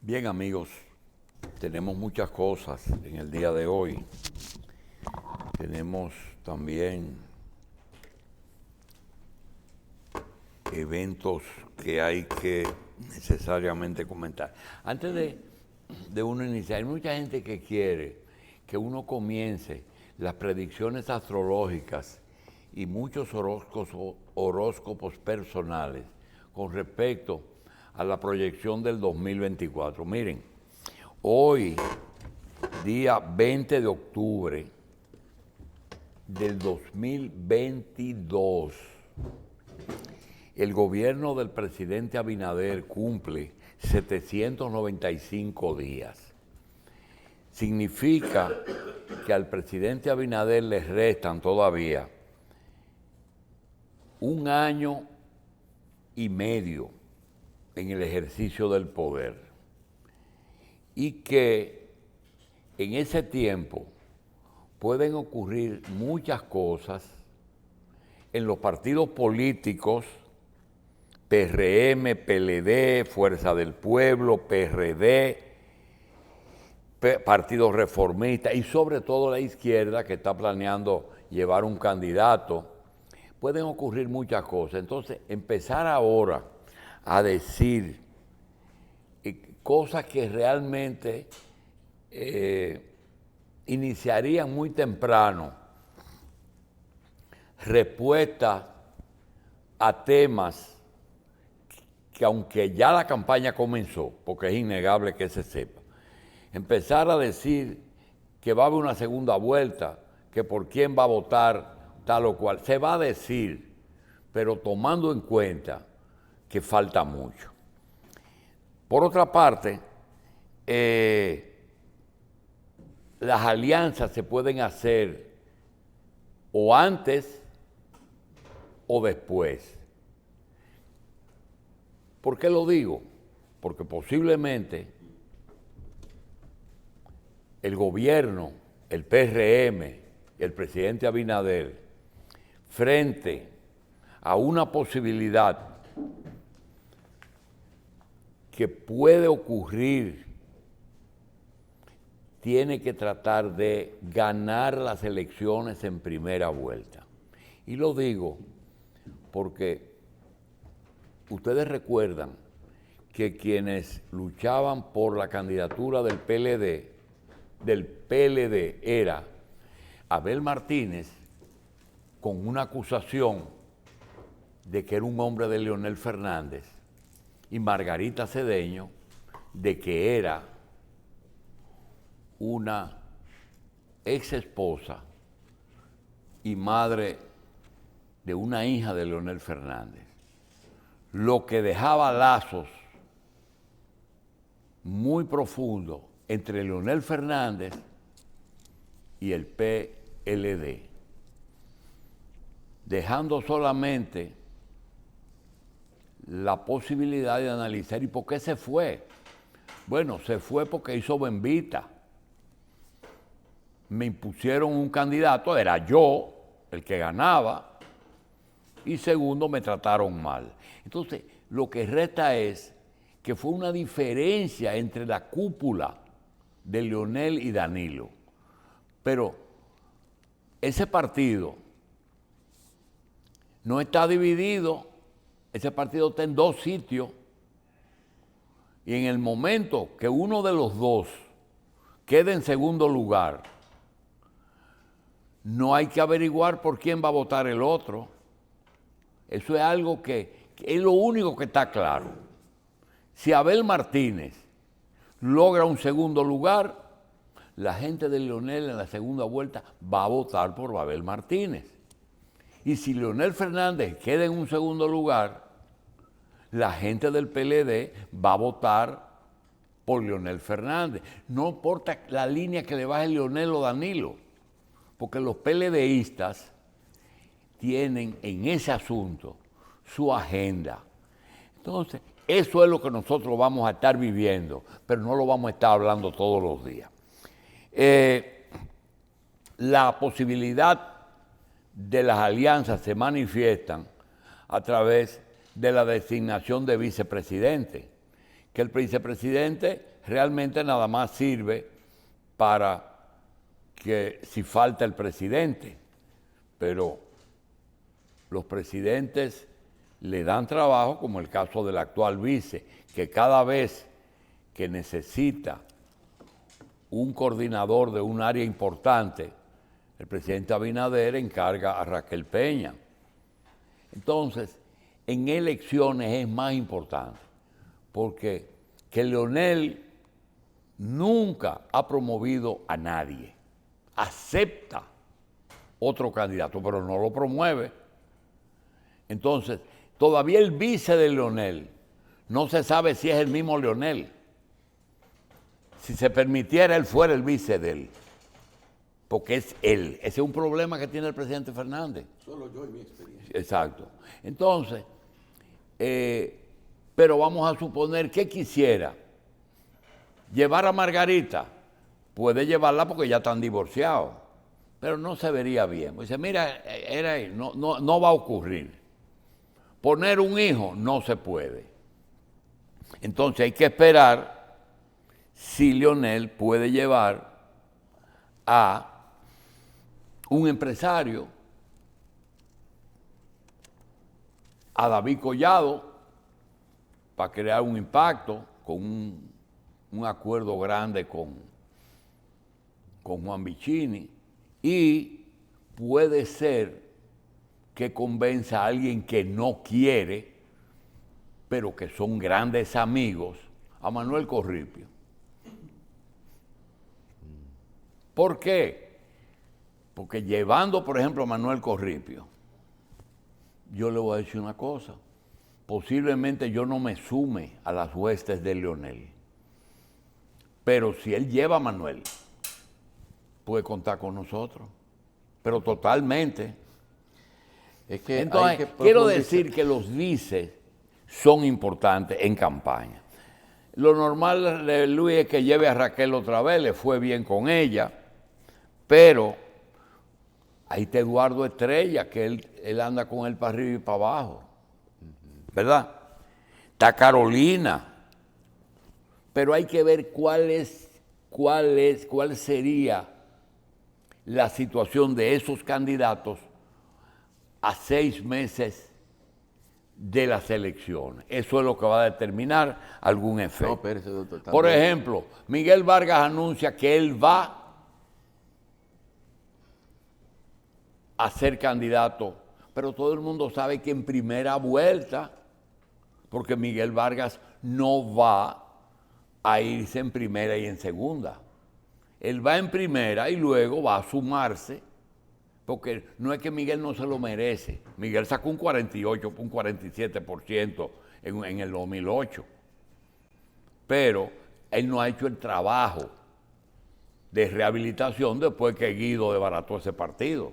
Bien, amigos, tenemos muchas cosas en el día de hoy. Tenemos también eventos que hay que necesariamente comentar. Antes de uno iniciar, hay mucha gente que quiere que uno comience las predicciones astrológicas y muchos horóscopos personales con respecto a la proyección del 2024. Miren, hoy, día 20 de octubre del 2022, el gobierno del presidente Abinader cumple 795 días. Significa que al presidente Abinader le restan todavía 1 año y medio en el ejercicio del poder, y que en ese tiempo pueden ocurrir muchas cosas en los partidos políticos, PRM, PLD, Fuerza del Pueblo, PRD, Partido Reformista y sobre todo la izquierda que está planeando llevar un candidato. Pueden ocurrir muchas cosas. Entonces, empezar ahora a decir cosas que realmente iniciarían muy temprano respuestas a temas que, aunque ya la campaña comenzó, porque es innegable que se sepa, empezar a decir que va a haber una segunda vuelta, que por quién va a votar tal o cual, se va a decir, pero tomando en cuenta que falta mucho. Por otra parte, las alianzas se pueden hacer o antes o después. ¿Por qué lo digo? Porque posiblemente el gobierno, el PRM, el presidente Abinader, frente a una posibilidad que puede ocurrir, tiene que tratar de ganar las elecciones en primera vuelta. Y lo digo porque ustedes recuerdan que quienes luchaban por la candidatura del PLD era Abel Martínez, con una acusación de que era un hombre de Leonel Fernández, y Margarita Cedeño, de que era una ex esposa y madre de una hija de Leonel Fernández, lo que dejaba lazos muy profundos entre Leonel Fernández y el PLD, dejando solamente la posibilidad de analizar. ¿Y por qué se fue? Bueno, se fue porque hizo bembita. Me impusieron un candidato, era yo el que ganaba, y segundo, me trataron mal. Entonces, lo que resta es que fue una diferencia entre la cúpula de Leonel y Danilo. Pero ese partido no está dividido, ese partido está en 2 sitios, y en el momento que uno de los dos quede en segundo lugar, no hay que averiguar por quién va a votar el otro. Eso es algo que es lo único que está claro. Si Abel Martínez logra un segundo lugar, la gente de Leonel en la segunda vuelta va a votar por Abel Martínez. Y si Leonel Fernández queda en un segundo lugar, la gente del PLD va a votar por Leonel Fernández. No importa la línea que le baje Leonel o Danilo, porque los PLDistas tienen en ese asunto su agenda. Entonces, eso es lo que nosotros vamos a estar viviendo, pero no lo vamos a estar hablando todos los días. La posibilidad de las alianzas se manifiestan a través de la designación de vicepresidente, que el vicepresidente realmente nada más sirve para que si falta el presidente, pero los presidentes le dan trabajo, como el caso del actual vice, que cada vez que necesita un coordinador de un área importante, el presidente Abinader encarga a Raquel Peña. Entonces, en elecciones es más importante, porque que Leonel nunca ha promovido a nadie, acepta otro candidato, pero no lo promueve. Entonces, todavía el vice de Leonel no se sabe si es el mismo Leonel. Si se permitiera, él fuera el vice de él, porque es él. Ese es un problema que tiene el presidente Fernández. Solo yo y mi experiencia. Exacto. Entonces, pero vamos a suponer que quisiera llevar a Margarita. Puede llevarla porque ya están divorciados, pero no se vería bien. Dice, mira, no va a ocurrir. Poner un hijo no se puede. Entonces hay que esperar si Leonel puede llevar a un empresario, a David Collado, para crear un impacto con un acuerdo grande con Juan Vicini, y puede ser que convenza a alguien que no quiere, pero que son grandes amigos, a Manuel Corripio. ¿Por qué? Porque llevando, por ejemplo, a Manuel Corripio, yo le voy a decir una cosa, posiblemente yo no me sume a las huestes de Leonel, pero si él lleva a Manuel, puede contar con nosotros, pero totalmente. Es que Entonces, quiero decir que los vices son importantes en campaña. Lo normal de Luis es que lleve a Raquel otra vez, le fue bien con ella, pero ahí está Eduardo Estrella, que él anda con él para arriba y para abajo, ¿verdad? Está Carolina, pero hay que ver cuál sería la situación de esos candidatos a 6 meses de las elecciones. Eso es lo que va a determinar algún efecto. No, espérese, doctor. Por ejemplo, Miguel Vargas anuncia que él va a ser candidato, pero todo el mundo sabe que en primera vuelta, porque Miguel Vargas no va a irse en primera y en segunda. Él va en primera y luego va a sumarse, porque no es que Miguel no se lo merece. Miguel sacó un 48, un 47% en el 2008. Pero él no ha hecho el trabajo de rehabilitación después que Guido desbarató ese partido,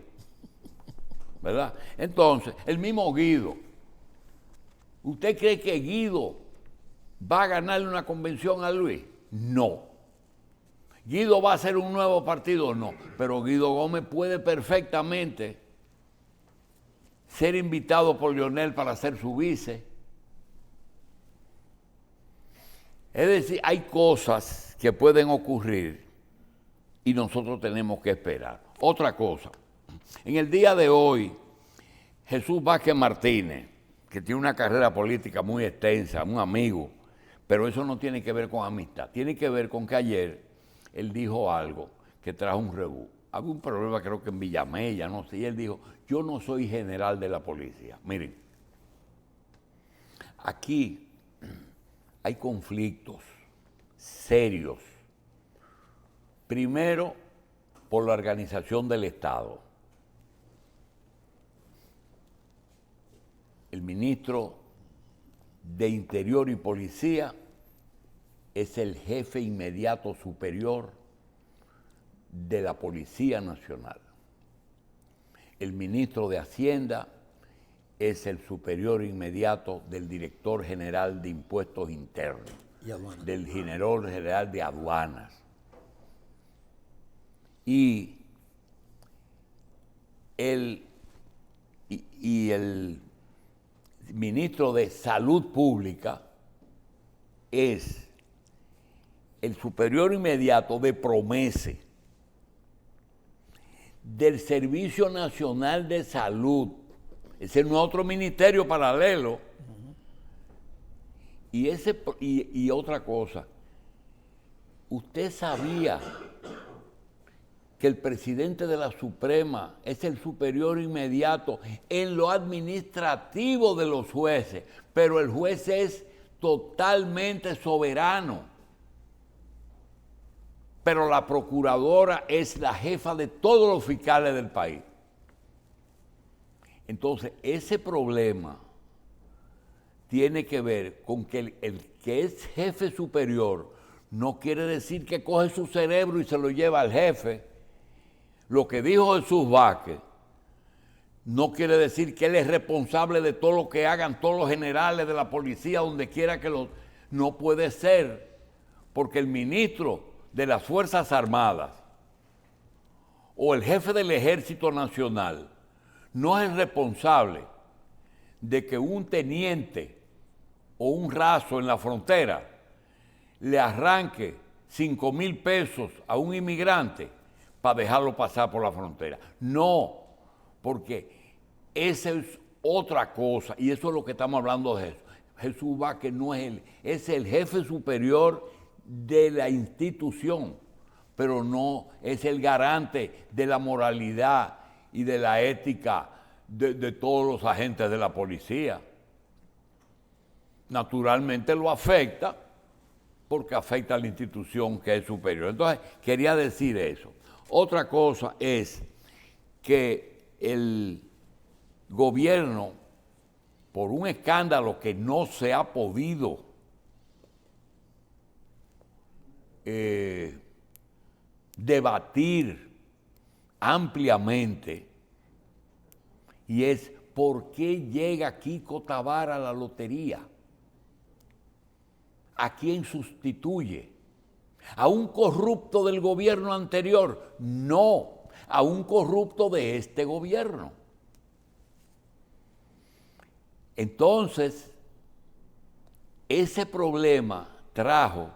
¿verdad? Entonces, el mismo Guido, ¿usted cree que Guido va a ganarle una convención a Luis? No. ¿Guido va a hacer un nuevo partido? No. Pero Guido Gómez puede perfectamente ser invitado por Leonel para ser su vice. Es decir, hay cosas que pueden ocurrir y nosotros tenemos que esperar. Otra cosa, en el día de hoy, Jesús Vázquez Martínez, que tiene una carrera política muy extensa, un amigo, pero eso no tiene que ver con amistad, tiene que ver con que ayer él dijo algo que trajo un rebú. Había un problema, creo que en Villamella, no sé, y él dijo, yo no soy general de la policía. Miren, aquí hay conflictos serios. Primero, por la organización del Estado. El ministro de Interior y Policía es el jefe inmediato superior de la Policía Nacional. El ministro de Hacienda es el superior inmediato del director general de Impuestos Internos, del general de Aduanas. Y el ministro de Salud Pública es el superior inmediato de Promese, del Servicio Nacional de Salud. Ese no es otro ministerio paralelo. Y otra cosa, usted sabía que el presidente de la Suprema es el superior inmediato en lo administrativo de los jueces, pero el juez es totalmente soberano. Pero la procuradora es la jefa de todos los fiscales del país. Entonces, ese problema tiene que ver con que el que es jefe superior no quiere decir que coge su cerebro y se lo lleva al jefe. Lo que dijo Jesús Vázquez no quiere decir que él es responsable de todo lo que hagan todos los generales de la policía, donde quiera que lo... No puede ser, porque el ministro de las Fuerzas Armadas o el jefe del Ejército Nacional no es el responsable de que un teniente o un raso en la frontera le arranque 5,000 pesos a un inmigrante para dejarlo pasar por la frontera. No, porque esa es otra cosa, y eso es lo que estamos hablando de Jesús. Jesús Vázquez no es él, es el jefe superior de la institución, pero no es el garante de la moralidad y de la ética de todos los agentes de la policía. Naturalmente lo afecta, porque afecta a la institución que es superior. Entonces, quería decir eso. Otra cosa es que el gobierno, por un escándalo que no se ha podido debatir ampliamente, y es por qué llega Kiko Tabar a la lotería. ¿A quién sustituye? ¿A un corrupto del gobierno anterior? No, a un corrupto de este gobierno. Entonces, ese problema trajo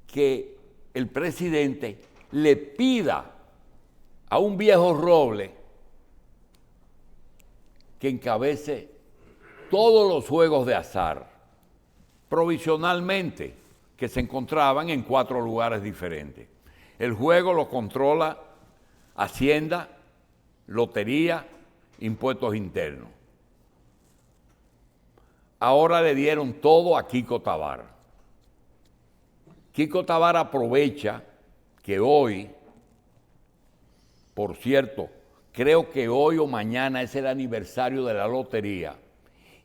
que el presidente le pida a un viejo roble que encabece todos los juegos de azar, provisionalmente, que se encontraban en 4 lugares diferentes. El juego lo controla Hacienda, Lotería, Impuestos Internos. Ahora le dieron todo a Kiko Tabar. Kiko Tabar aprovecha que hoy, por cierto, creo que hoy o mañana es el aniversario de la lotería,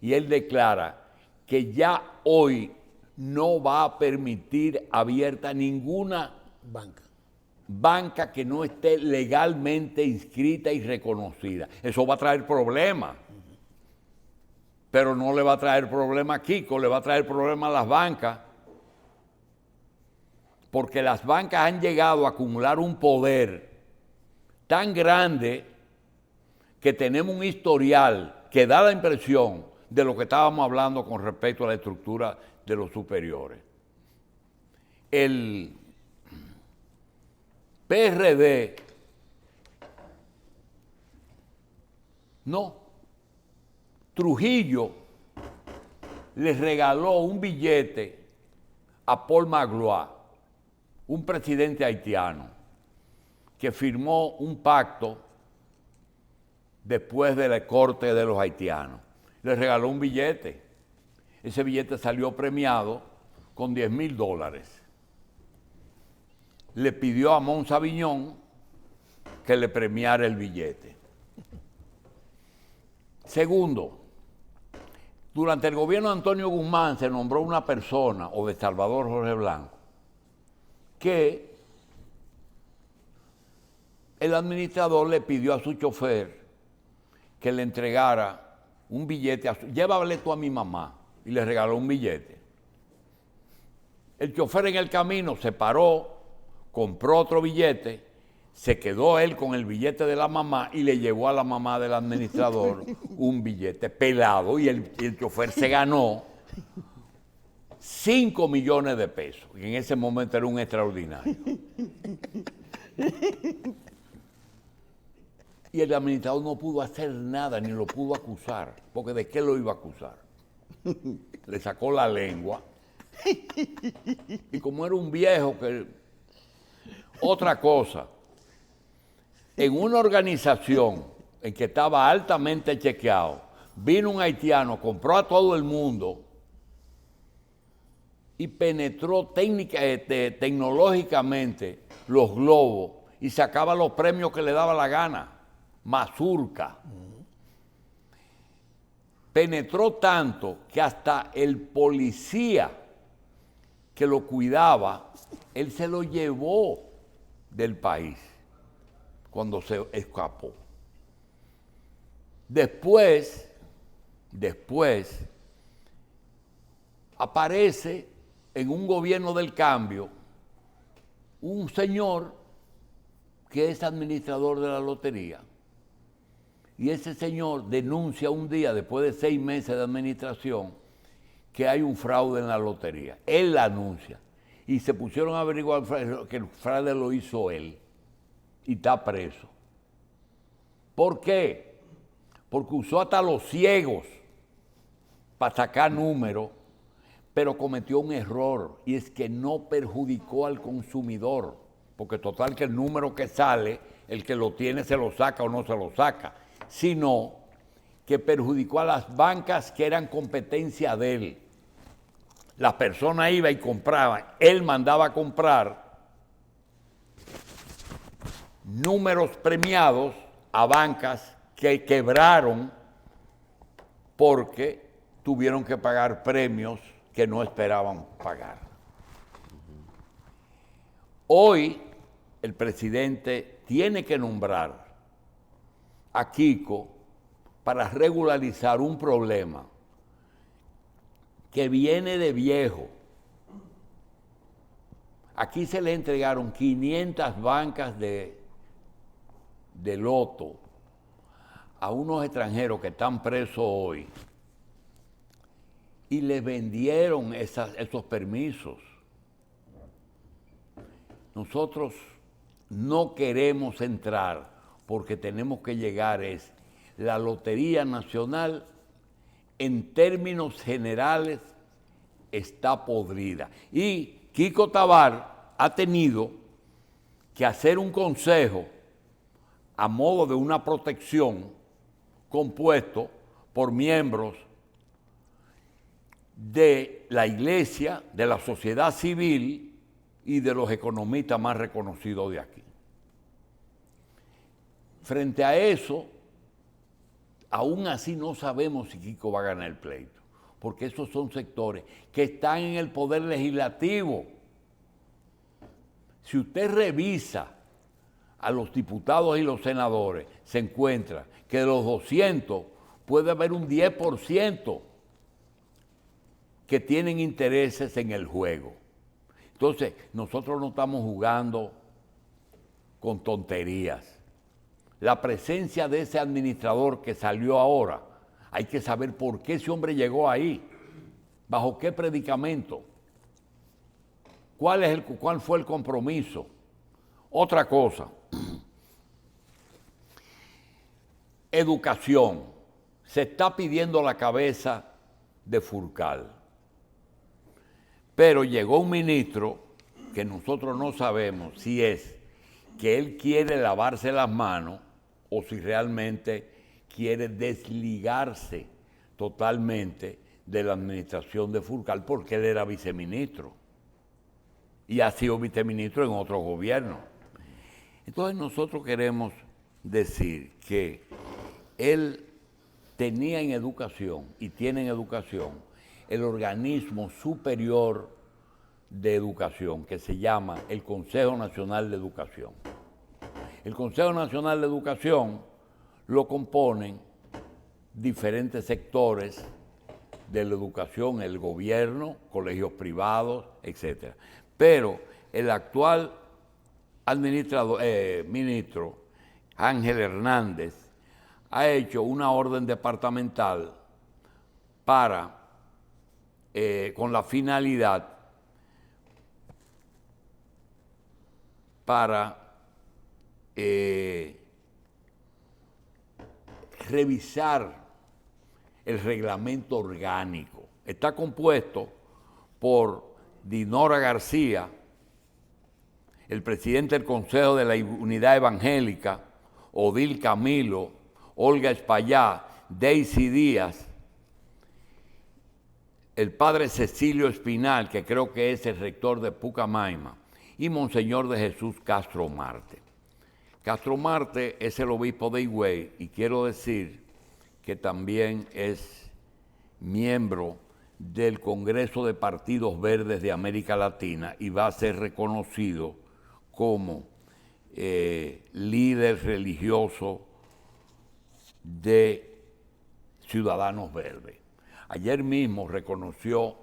y él declara que ya hoy no va a permitir abierta ninguna banca que no esté legalmente inscrita y reconocida. Eso va a traer problemas, pero no le va a traer problema a Kiko, le va a traer problema a las bancas, porque las bancas han llegado a acumular un poder tan grande que tenemos un historial que da la impresión de lo que estábamos hablando con respecto a la estructura de los superiores. El PRD no. Trujillo le regaló un billete a Paul Magloire, un presidente haitiano, que firmó un pacto después de la corte de los haitianos. Le regaló un billete. Ese billete salió premiado con $10,000. Le pidió a Mons Aviñón que le premiara el billete. Segundo, durante el gobierno de Antonio Guzmán se nombró una persona, o de Salvador Jorge Blanco, que el administrador le pidió a su chofer que le entregara un billete, llévale tú a mi mamá, y le regaló un billete. El chofer en el camino se paró, compró otro billete, se quedó él con el billete de la mamá y le llevó a la mamá del administrador un billete pelado, y el chofer se ganó 5 millones de pesos, que en ese momento era un extraordinario. Y el administrador no pudo hacer nada, ni lo pudo acusar, porque ¿de qué lo iba a acusar? Le sacó la lengua. Y como era un viejo que... Otra cosa, en una organización en que estaba altamente chequeado, vino un haitiano, compró a todo el mundo y penetró tecnológicamente los globos y sacaba los premios que le daba la gana. Mazurca. Penetró tanto que hasta el policía que lo cuidaba, él se lo llevó del país cuando se escapó. Después aparece en un gobierno del cambio un señor que es administrador de la lotería. Y ese señor denuncia un día, después de 6 meses de administración, que hay un fraude en la lotería. Él la anuncia. Y se pusieron a averiguar que el fraude lo hizo él. Y está preso. ¿Por qué? Porque usó hasta los ciegos para sacar números, pero cometió un error, y es que no perjudicó al consumidor. Porque total que el número que sale, el que lo tiene se lo saca o no se lo saca, sino que perjudicó a las bancas que eran competencia de él. Las personas iban y compraban, él mandaba a comprar números premiados a bancas que quebraron porque tuvieron que pagar premios que no esperaban pagar. Hoy el presidente tiene que nombrar a Kiko para regularizar un problema que viene de viejo. Aquí se le entregaron 500 bancas de loto a unos extranjeros que están presos hoy y les vendieron esos permisos. Nosotros no queremos entrar porque tenemos que llegar la Lotería Nacional, en términos generales, está podrida. Y Kiko Tabar ha tenido que hacer un consejo a modo de una protección compuesto por miembros de la iglesia, de la sociedad civil y de los economistas más reconocidos de aquí. Frente a eso, aún así no sabemos si Kiko va a ganar el pleito, porque esos son sectores que están en el poder legislativo. Si usted revisa a los diputados y los senadores, se encuentra que de los 200 puede haber un 10% que tienen intereses en el juego. Entonces, nosotros no estamos jugando con tonterías. La presencia de ese administrador que salió ahora, hay que saber por qué ese hombre llegó ahí, bajo qué predicamento, cuál fue el compromiso. Otra cosa, educación. Se está pidiendo la cabeza de Furcal, pero llegó un ministro que nosotros no sabemos si es que él quiere lavarse las manos o si realmente quiere desligarse totalmente de la administración de Furcal, porque él era viceministro y ha sido viceministro en otros gobiernos. Entonces nosotros queremos decir que él tenía en educación y tiene en educación el organismo superior de educación que se llama el Consejo Nacional de Educación. El Consejo Nacional de Educación lo componen diferentes sectores de la educación, el gobierno, colegios privados, etc. Pero el actual ministro Ángel Hernández ha hecho una orden departamental para con la finalidad para revisar el reglamento orgánico. Está compuesto por Dinora García, el presidente del Consejo de la Unidad Evangélica, Odil Camilo, Olga Espaillá, Daisy Díaz, el padre Cecilio Espinal, que creo que es el rector de Pucamaima, y Monseñor de Jesús Castro Marte. Castro Marte es el obispo de Higüey y quiero decir que también es miembro del Congreso de Partidos Verdes de América Latina y va a ser reconocido como líder religioso de Ciudadanos Verdes. Ayer mismo reconoció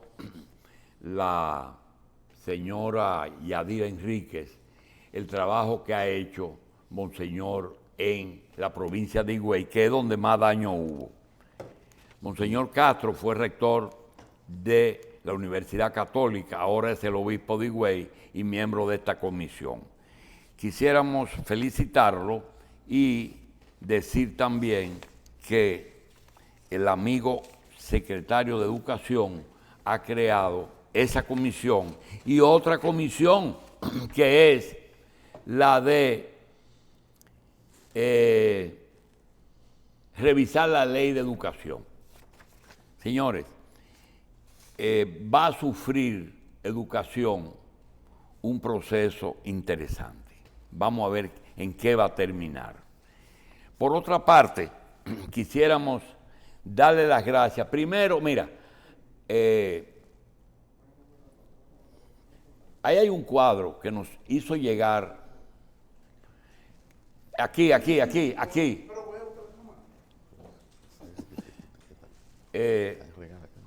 la señora Yadira Enríquez el trabajo que ha hecho Monseñor en la provincia de Higüey, que es donde más daño hubo. Monseñor Castro fue rector de la Universidad Católica, ahora es el obispo de Higüey y miembro de esta comisión. Quisiéramos felicitarlo y decir también que el amigo secretario de Educación ha creado esa comisión y otra comisión que es la de revisar la ley de educación. Señores, va a sufrir educación un proceso interesante. Vamos a ver en qué va a terminar. Por otra parte, quisiéramos darle las gracias. Primero, mira, ahí hay un cuadro que nos hizo llegar. Aquí.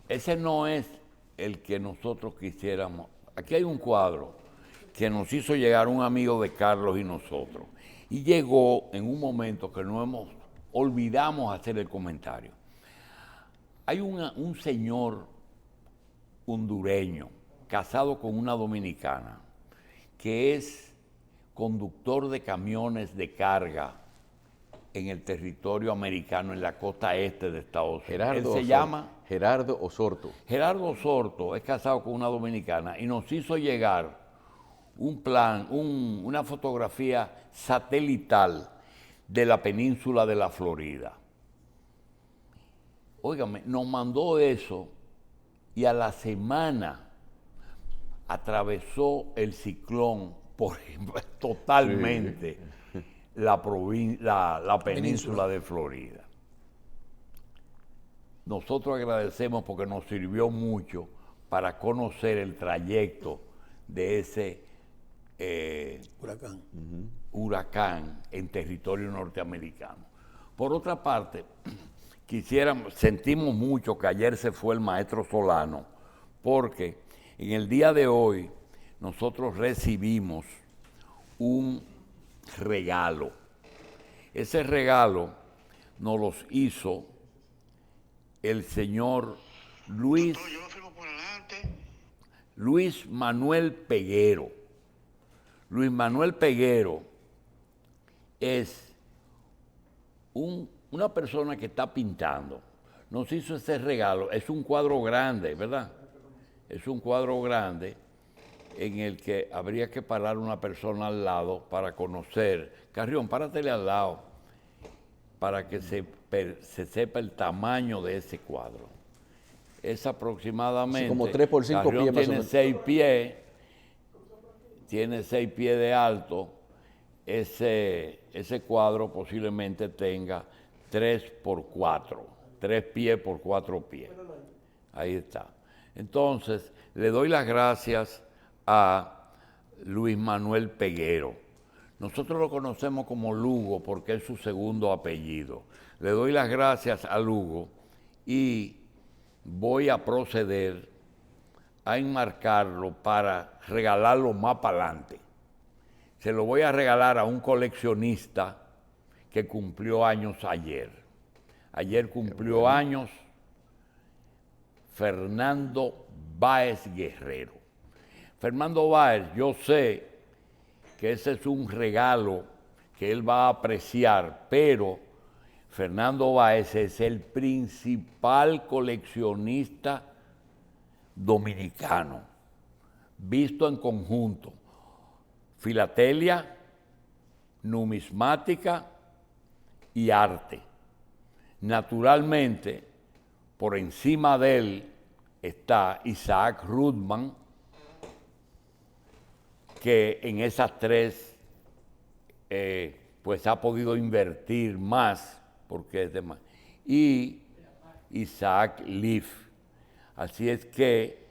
Ese no es el que nosotros quisiéramos. Aquí hay un cuadro que nos hizo llegar un amigo de Carlos y nosotros. Y llegó en un momento que olvidamos hacer el comentario. Hay un señor hondureño casado con una dominicana que es conductor de camiones de carga en el territorio americano, en la costa este de Estados Unidos. Él se llama Gerardo Osorto. Gerardo Osorto, es casado con una dominicana y nos hizo llegar una fotografía satelital de la península de la Florida. Óigame, nos mandó eso y a la semana atravesó el ciclón totalmente la península de Florida. Nosotros agradecemos porque nos sirvió mucho para conocer el trayecto de ese huracán en territorio norteamericano. Por otra parte, sentimos mucho que ayer se fue el maestro Solano, porque en el día de hoy nosotros recibimos un regalo. Ese regalo nos lo hizo el señor Luis Manuel Peguero. Luis Manuel Peguero es una persona que está pintando. Nos hizo ese regalo. Es un cuadro grande, ¿verdad? Es un cuadro grande en el que habría que parar una persona al lado para conocer. Carrión, páratele al lado para que se sepa el tamaño de ese cuadro. Es aproximadamente... Sí, como 3 por 5 Carrión pies más o tiene menos. 6 pies, tiene 6 pies de alto. Ese cuadro posiblemente tenga 3 por 4, 3 pies por 4 pies. Ahí está. Entonces, le doy las gracias a Luis Manuel Peguero. Nosotros lo conocemos como Lugo porque es su segundo apellido. Le doy las gracias a Lugo y voy a proceder a enmarcarlo para regalarlo más para adelante. Se lo voy a regalar a un coleccionista que cumplió años ayer. Ayer cumplió años Fernando Báez Guerrero. Fernando Báez, yo sé que ese es un regalo que él va a apreciar, pero Fernando Báez es el principal coleccionista dominicano, visto en conjunto, filatelia, numismática y arte. Naturalmente, por encima de él está Isaac Rudman, que en esas tres pues ha podido invertir más, porque es de más, y Isaac Leaf. Así es que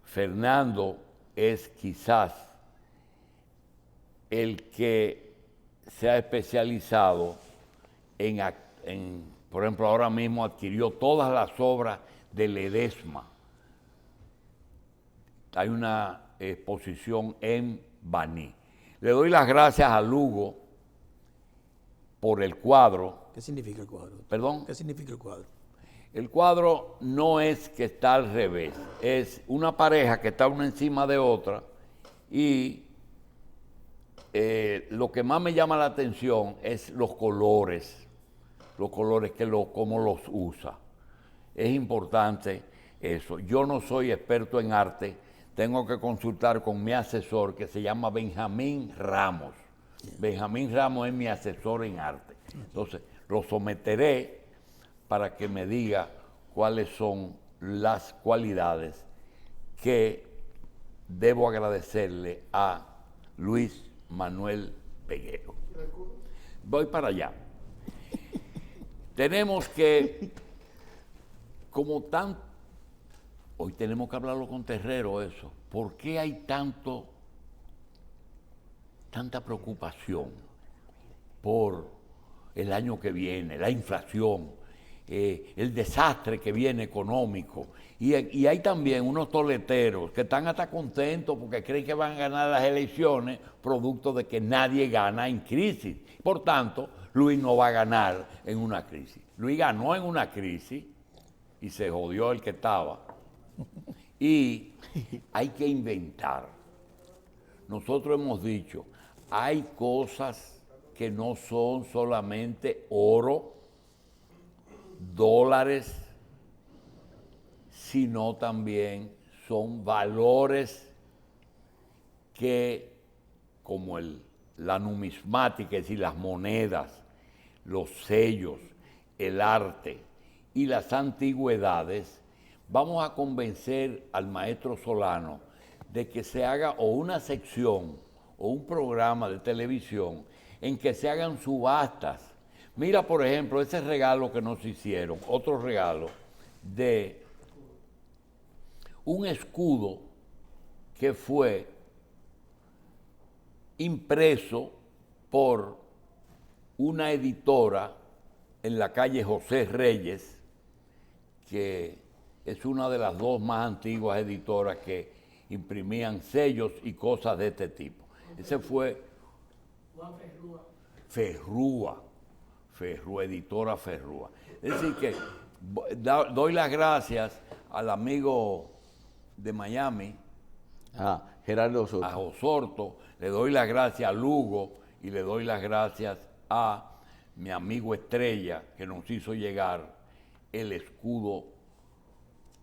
Fernando es quizás el que se ha especializado por ejemplo, ahora mismo adquirió todas las obras de Ledesma. Hay una exposición en Baní. Le doy las gracias a Lugo por el cuadro. ¿Qué significa el cuadro? ¿Perdón? ¿Qué significa el cuadro? El cuadro no es que está al revés, es una pareja que está una encima de otra y lo que más me llama la atención es los colores cómo los usa. Es importante eso. Yo no soy experto en arte, tengo que consultar con mi asesor que se llama Benjamín Ramos. Benjamín Ramos es mi asesor en arte. Entonces, lo someteré para que me diga cuáles son las cualidades que debo agradecerle a Luis Manuel Peguero. Voy para allá. Tenemos que, hoy tenemos que hablarlo con Terrero eso. ¿Por qué hay tanta preocupación por el año que viene, la inflación, el desastre que viene económico? Y hay también unos toleteros que están hasta contentos porque creen que van a ganar las elecciones, producto de que nadie gana en crisis. Por tanto, Luis no va a ganar en una crisis. Luis ganó en una crisis y se jodió el que estaba. Y hay que inventar. Nosotros hemos dicho, hay cosas que no son solamente oro, dólares, sino también son valores que, como la numismática, es decir, las monedas, los sellos, el arte y las antigüedades, vamos a convencer al maestro Solano de que se haga o una sección o un programa de televisión en que se hagan subastas. Mira, por ejemplo, ese regalo que nos hicieron, otro regalo de un escudo que fue impreso por una editora en la calle José Reyes, que es una de las dos más antiguas editoras que imprimían sellos y cosas de este tipo. Ese fue Juan Ferrúa, editora Ferrúa. Es decir que doy las gracias al amigo de Miami, Gerardo Osorto. a Osorto, le doy las gracias a Lugo y le doy las gracias a mi amigo Estrella, que nos hizo llegar el escudo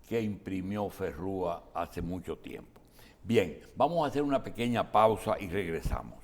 que imprimió Ferrúa hace mucho tiempo. Bien, vamos a hacer una pequeña pausa y regresamos.